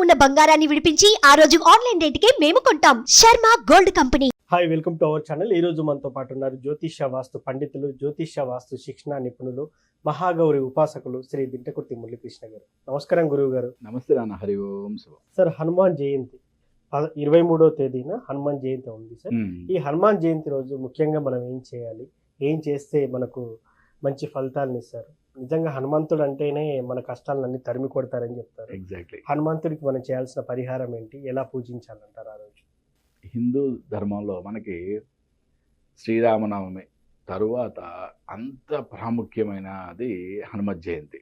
ఉన్న బంగారాన్ని విడిపించి ఆ రోజు ఆన్లైన్ రేటుకే మేము కొంటాం. Sharma gold company. Hi, welcome to our channel. ఈ రోజు మనతో పాటు ఉన్నారు జ్యోతిష్య వాస్తు పండితులు, జ్యోతిష్య వాస్తు శిక్షణ నిపుణులు, మహాగౌరి ఉపాసకులు శ్రీ దింటకుర్తి మురళీకృష్ణ గారు. నమస్కారం గురువు గారు. నమస్తే నాన్న. హరి ఓం శివ. సార్, హనుమాన్ జయంతి 23వ తేదీన హనుమాన్ జయంతి ఉంది సార్. ఈ హనుమాన్ జయంతి రోజు ముఖ్యంగా మనం ఏం చేయాలి, ఏం చేస్తే మనకు మంచి ఫలితాలను ఇస్తారు? నిజంగా హనుమంతుడు అంటేనే మన కష్టాలన్నీ తరిమి కొడతారని చెప్తారు. ఎగ్జాక్ట్లీ. హనుమంతుడికి మనం చేయాల్సిన పరిహారం ఏంటి, ఎలా పూజించాలంటారు ఆ రోజు? హిందూ ధర్మంలో మనకి శ్రీరామనవమి తరువాత అంత ప్రాముఖ్యమైనది హనుమత్ జయంతి.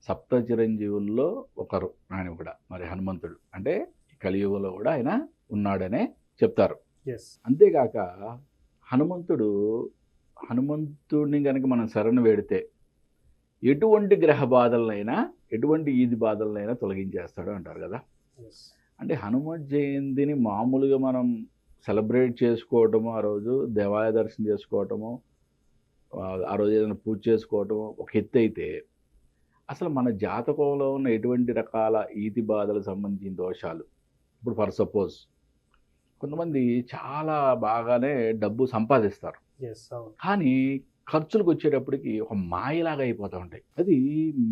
సప్త చిరంజీవుల్లో ఒకరు ఆయన కూడా. మరి హనుమంతుడు అంటే కలియుగంలో కూడా ఆయన ఉన్నాడనే చెప్తారు. అంతేకాక హనుమంతుడిని కనుక మనం శరణు వేడితే ఎటువంటి గ్రహ బాధలనైనా, ఎటువంటి ఈది బాధలనైనా తొలగించేస్తాడు అంటారు కదా. అంటే హనుమత్ జయంతిని మామూలుగా మనం సెలబ్రేట్ చేసుకోవటము, ఆ రోజు దేవాలయ దర్శనం చేసుకోవటము, ఆ రోజు ఏదైనా పూజ చేసుకోవటము ఒక ఎత్తు అయితే, అసలు మన జాతకంలో ఉన్న ఎటువంటి రకాల ఈతి బాధలకు సంబంధించిన దోషాలు, ఇప్పుడు ఫర్ సపోజ్ కొంతమంది చాలా బాగానే డబ్బు సంపాదిస్తారు, కానీ ఖర్చులకు వచ్చేటప్పటికి ఒక మాయలాగా అయిపోతూ ఉంటాయి. అది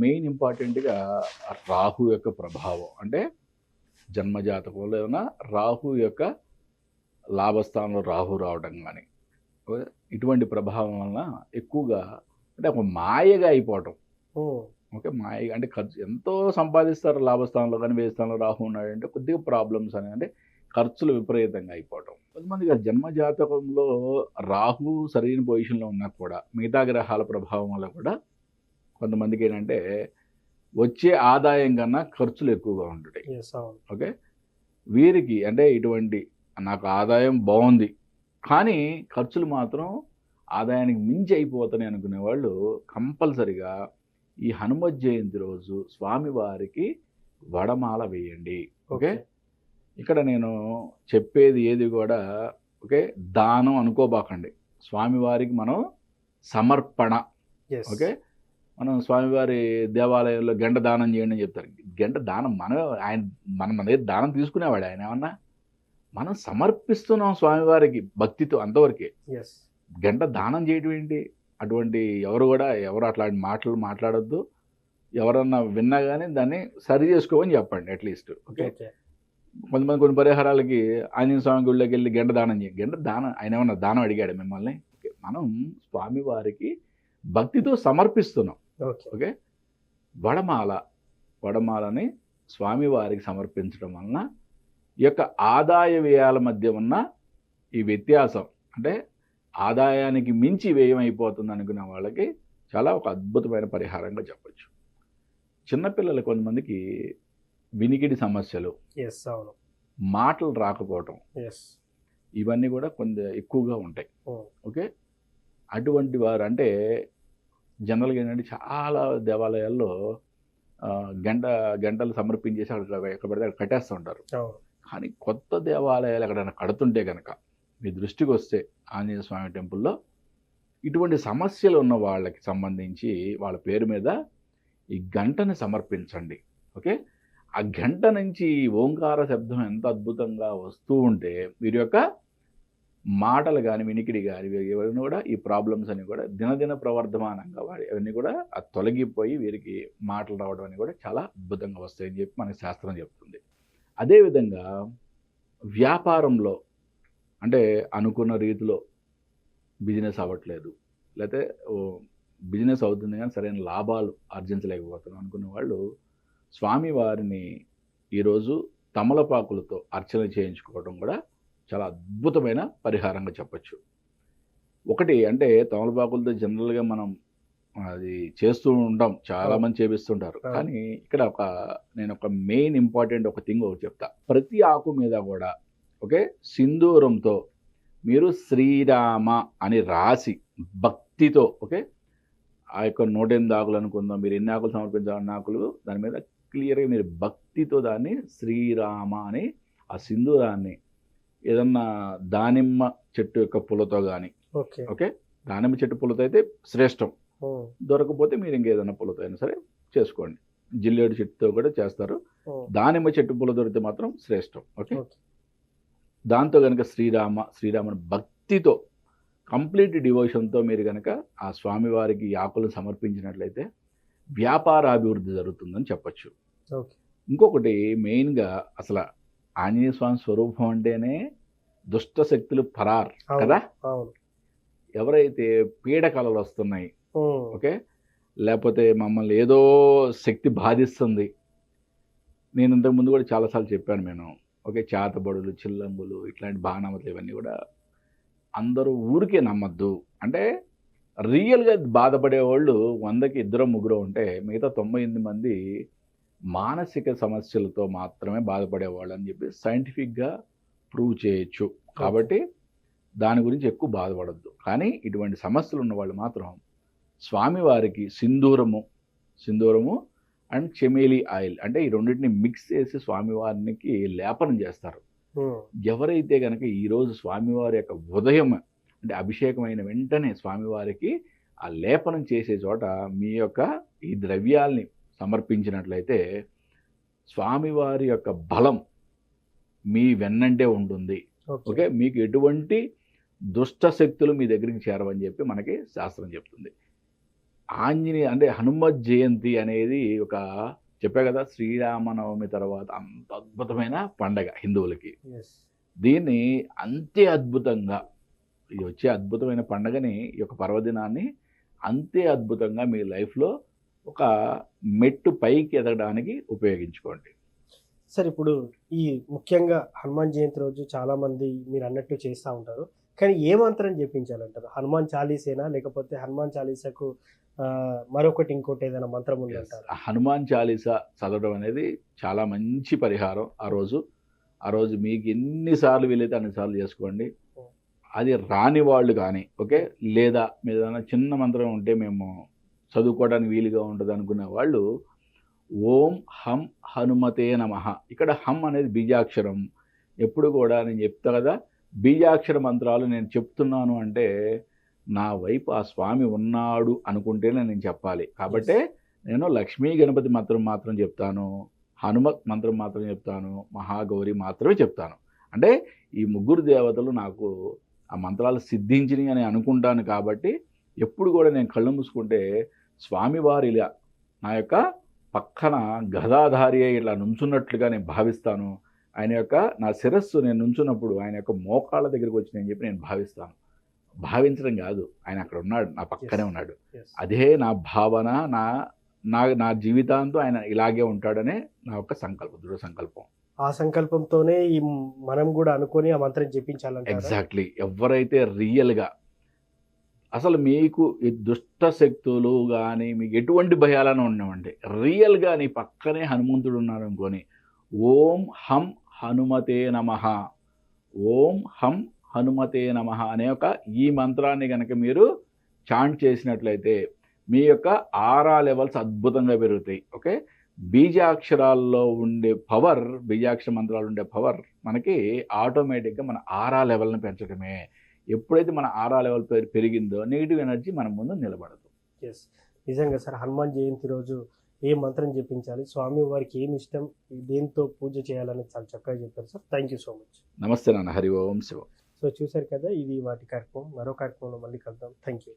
మెయిన్ ఇంపార్టెంట్గా రాహు యొక్క ప్రభావం. అంటే జన్మజాతకంలో ఏమైనా రాహు యొక్క లాభస్థానంలో రాహు రావడం కానీ ఇటువంటి ప్రభావం వలన ఎక్కువగా అంటే ఒక మాయగా అయిపోవటం. ఓకే, మాయ అంటే ఖర్చు ఎంతో సంపాదిస్తారు లాభస్థానంలో, కానీ వ్యయ స్థానంలో రాహు ఉన్నాడంటే కొద్దిగా ప్రాబ్లమ్స్ అని, అంటే ఖర్చులు విపరీతంగా అయిపోవటం. కొంతమందికి జన్మజాతకంలో రాహు సరైన పొజిషన్లో ఉన్నా కూడా మిగతా గ్రహాల ప్రభావం వల్ల కూడా కొంతమందికి ఏంటంటే వచ్చే ఆదాయం కన్నా ఖర్చులు ఎక్కువగా ఉంటాయి. ఓకే, వీరికి అంటే ఇటువంటి నాకు ఆదాయం బాగుంది కానీ ఖర్చులు మాత్రం ఆదాయానికి మించి అయిపోతాయి అనుకునే వాళ్ళు కంపల్సరిగా ఈ హనుమత్ జయంతి రోజు స్వామివారికి వడమాల వేయండి. ఓకే, ఇక్కడ నేను చెప్పేది ఏది కూడా ఓకే దానం అనుకోబాకండి. స్వామివారికి మనం సమర్పణ. ఓకే, మనం స్వామివారి దేవాలయంలో గంట దానం చేయండి అని చెప్తారు. గంట దానం మన దగ్గర దానం తీసుకునేవాడు ఆయన ఏమన్నా? మనం సమర్పిస్తున్నాం స్వామివారికి భక్తితో, అంతవరకే. గంట దానం చేయడం ఏంటి? అటువంటి ఎవరు అట్లాంటి మాటలు మాట్లాడొద్దు. ఎవరన్నా విన్నా కానీ దాన్ని సరి చేసుకోమని చెప్పండి అట్లీస్ట్. ఓకే, కొంతమంది కొన్ని పరిహారాలకి ఆంజనేయ స్వామి గుళ్ళకి వెళ్ళి గంట దానం చేయండి. గంట దానం ఆయన ఏమన్నా దానం అడిగాడు మిమ్మల్ని? ఓకే, మనం స్వామివారికి భక్తితో సమర్పిస్తున్నాం. ఓకే, వడమాలని స్వామివారికి సమర్పించడం వలన ఈ యొక్క ఆదాయ వ్యయాల మధ్య ఉన్న ఈ వ్యత్యాసం, అంటే ఆదాయానికి మించి వ్యయం అయిపోతుంది అనుకునే వాళ్ళకి చాలా ఒక అద్భుతమైన పరిహారంగా చెప్పచ్చు. చిన్నపిల్లలు కొంతమందికి వినికిడి సమస్యలు, మాటలు రాకపోవటం, ఇవన్నీ కూడా కొంత ఎక్కువగా ఉంటాయి. ఓకే, అటువంటి వారు అంటే జనరల్గా ఏంటంటే చాలా దేవాలయాల్లో గంటలు సమర్పించేసి ఎక్కడ పడితే అక్కడ కట్టేస్తూ ఉంటారు. కానీ కొత్త దేవాలయాలు ఎక్కడైనా కడుతుంటే కనుక మీ దృష్టికి వస్తే ఆంజనేయ స్వామి టెంపుల్లో ఇటువంటి సమస్యలు ఉన్న వాళ్ళకి సంబంధించి వాళ్ళ పేరు మీద ఈ గంటని సమర్పించండి. ఓకే, ఆ గంట నుంచి ఓంకార శబ్దం ఎంత అద్భుతంగా వస్తూ ఉంటే వీరి యొక్క మాటలు కానీ, వినికిడి కానీ, ఎవరిని కూడా ఈ ప్రాబ్లమ్స్ అన్నీ కూడా దినదిన ప్రవర్ధమానంగా అవన్నీ కూడా తొలగిపోయి వీరికి మాటలు రావడం అని కూడా చాలా అద్భుతంగా వస్తాయని చెప్పి మనకి శాస్త్రం చెప్తుంది. అదేవిధంగా వ్యాపారంలో అంటే అనుకున్న రీతిలో బిజినెస్ అవ్వట్లేదు, లేకపోతే బిజినెస్ అవుతుంది కానీ సరైన లాభాలు ఆర్జించలేకపోతున్నాం అనుకున్న వాళ్ళు స్వామివారిని ఈరోజు తమలపాకులతో అర్చన చేయించుకోవడం కూడా చాలా అద్భుతమైన పరిహారంగా చెప్పచ్చు. ఒకటి అంటే తమలపాకులతో జనరల్గా మనం అది చేస్తూ ఉంటాం, చాలామంది చేపిస్తుంటారు. కానీ ఇక్కడ నేను ఒక మెయిన్ ఇంపార్టెంట్ ఒక థింగ్ ఒకటి చెప్తా. ప్రతి ఆకు మీద కూడా ఓకే సింధూరంతో మీరు శ్రీరామ అని రాసి భక్తితో, ఓకే ఆ యొక్క 108 ఆకులు అనుకుందాం, మీరు ఎన్ని ఆకులు సమర్పించాలన్న ఆకులు దాని మీద క్లియర్గా మీరు భక్తితో దాన్ని శ్రీరామ అని ఆ సింధూరాన్ని ఏదన్నా దానిమ్మ చెట్టు యొక్క పుల్లతో కానీ, ఓకే దానిమ్మ చెట్టు పుల్లతో అయితే శ్రేష్టం, దొరకపోతే మీరు ఇంకేదైనా పుల్లతో అయినా సరే చేసుకోండి. జిల్లేడు చెట్టుతో కూడా చేస్తారు. దానిమ్మ చెట్టు పూల దొరికితే మాత్రం శ్రేష్టం. Okay, okay. దాంతో కనుక శ్రీరాముని భక్తితో కంప్లీట్ డివోషన్తో మీరు కనుక ఆ స్వామివారికి ఈ ఆకులను సమర్పించినట్లయితే వ్యాపారాభివృద్ధి జరుగుతుందని చెప్పచ్చు. ఓకే. ఇంకొకటి మెయిన్గా అసలు ఆంజనేయ స్వామి స్వరూపం అంటేనే దుష్ట శక్తులు పరార్ కదా. అవును. ఎవరైతే పీడకలలు వస్తున్నాయి, ఉమ్. ఓకే, లేకపోతే మమ్మల్ని ఏదో శక్తి బాధిస్తుంది. నేను ఇంతకుముందు కూడా చాలాసార్లు చెప్పాను నేను, ఓకే, చేతబడులు, చిల్లంగులు, ఇట్లాంటి బాణామతులు ఇవన్నీ కూడా అందరూ ఊరికే నమ్మద్దు. అంటే రియల్గా బాధపడే వాళ్ళు 100కి 2-3 ఉంటే మిగతా 98 మంది మానసిక సమస్యలతో మాత్రమే బాధపడేవాళ్ళు అని చెప్పి సైంటిఫిక్గా ప్రూవ్ చేయొచ్చు. కాబట్టి దాని గురించి ఎక్కువ బాధపడద్దు. కానీ ఇటువంటి సమస్యలు ఉన్న వాళ్ళు మాత్రం స్వామివారికి సింధూరము అండ్ చెమేలి ఆయిల్ అంటే ఈ రెండింటిని మిక్స్ చేసి స్వామివారికి లేపనం చేస్తారు. ఎవరైతే కనుక ఈరోజు స్వామివారి యొక్క ఉదయం అంటే అభిషేకమైన వెంటనే స్వామివారికి ఆ లేపనం చేసే చోట మీ యొక్క ఈ ద్రవ్యాల్ని సమర్పించినట్లయితే స్వామివారి యొక్క బలం మీ వెన్నంటే ఉంటుంది. ఓకే, మీకు ఎటువంటి దుష్ట శక్తులు మీ దగ్గరికి చేరవని చెప్పి మనకి శాస్త్రం చెప్తుంది. ఆంజనేయ అంటే హనుమత్ జయంతి అనేది ఒక చెప్పా కదా, శ్రీరామనవమి తర్వాత అంత అద్భుతమైన పండగ హిందువులకి. దీన్ని అంతే అద్భుతంగా ఈ వచ్చే అద్భుతమైన పండగని, ఈ యొక్క పర్వదినాన్ని అంతే అద్భుతంగా మీ లైఫ్లో ఒక మెట్టు పైకి ఎదగడానికి ఉపయోగించుకోండి. సార్, ఇప్పుడు ఈ ముఖ్యంగా హనుమాన్ జయంతి రోజు చాలామంది మీరు అన్నట్టు చేస్తూ ఉంటారు. కానీ ఏ మంత్రం చెప్పించాలంటారు? హనుమాన్ చాలీసేనా, లేకపోతే హనుమాన్ చాలీసాకు మరొకటి ఇంకోటి ఏదైనా మంత్రం ఉందంటారు? హనుమాన్ చాలీసా చదవడం అనేది చాలా మంచి పరిహారం. ఆ రోజు మీకు ఎన్నిసార్లు వీలైతే అన్నిసార్లు చేసుకోండి. అది రాని వాళ్ళు కానీ, ఓకే, లేదా మీద చిన్న మంత్రం ఉంటే మేము చదువుకోవడానికి వీలుగా ఉంటుంది అనుకునే వాళ్ళు ఓం హం హనుమతే నమః. ఇక్కడ హం అనేది బీజాక్షరం. ఎప్పుడు కూడా నేను చెప్తా కదా, బీజాక్షర మంత్రాలు నేను చెప్తున్నాను అంటే నా వైపు ఆ స్వామి ఉన్నాడు అనుకుంటేనే నేను చెప్పాలి. కాబట్టే నేను లక్ష్మీ గణపతి మంత్రం మాత్రం చెప్తాను, హనుమత్ మంత్రం మాత్రం చెప్తాను, మహాగౌరి మాత్రమే చెప్తాను. అంటే ఈ 3 దేవతలు నాకు ఆ మంత్రాలు సిద్ధించినాయి అని అనుకుంటాను. కాబట్టి ఎప్పుడు కూడా నేను కళ్ళు మూసుకుంటే స్వామివారి ఇలా నా యొక్క పక్కన గదాధారి ఇట్లా నుంచున్నట్లుగా నేను భావిస్తాను. ఆయన యొక్క నా శిరస్సు నేను నుంచున్నప్పుడు ఆయన యొక్క మోకాళ్ళ దగ్గరికి వచ్చి నేను చెప్పి నేను భావిస్తాను. భావించడం కాదు, ఆయన అక్కడ ఉన్నాడు, నా పక్కనే ఉన్నాడు. అదే నా భావన, నా జీవితాంతం ఆయన ఇలాగే ఉంటాడనే నా యొక్క సంకల్పం, దృఢ సంకల్పం. ఆ సంకల్పంతోనే ఈ మనం కూడా అనుకొని ఆ మంత్రం చెప్పించాలంటే ఎగ్జాక్ట్లీ. ఎవరైతే రియల్గా అసలు మీకు ఈ దుష్ట శక్తులు కానీ మీకు ఎటువంటి భయాలను ఉన్నామండి, రియల్గా నీ పక్కనే హనుమంతుడు ఉన్నాడు అనుకొని ఓం హం హనుమతే నమః, ఓం హం హనుమతే నమః అనే ఒక ఈ మంత్రాన్ని కనుక మీరు చాంట్ చేసినట్లయితే మీ యొక్క ఆరా లెవెల్స్ అద్భుతంగా పెరుగుతాయి. ఓకే, బీజాక్షరాల్లో ఉండే పవర్, బీజాక్షర మంత్రాలు ఉండే పవర్ మనకి ఆటోమేటిక్గా మన ఆరా లెవెల్ని పెంచడమే. ఎప్పుడైతే మన ఆరా లెవెల్ పెరిగిందో నెగిటివ్ ఎనర్జీ మన ముందు నిలబడదు. ఎస్, నిజంగా సార్, హనుమాన్ జయంతి రోజు ఏ మంత్రం చెప్పించాలి, స్వామి వారికి ఏమి ఇష్టం, దేంతో పూజ చేయాలని చాలా చక్కగా చెప్పారు sir. Thank you so much. నమస్తే నాన్న. హరి ఓం శివం. సో చూశారు కదా, ఇది వాటి కార్యక్రమం. మరో కార్యక్రమంలో మళ్ళీ కలుద్దాం. Thank you.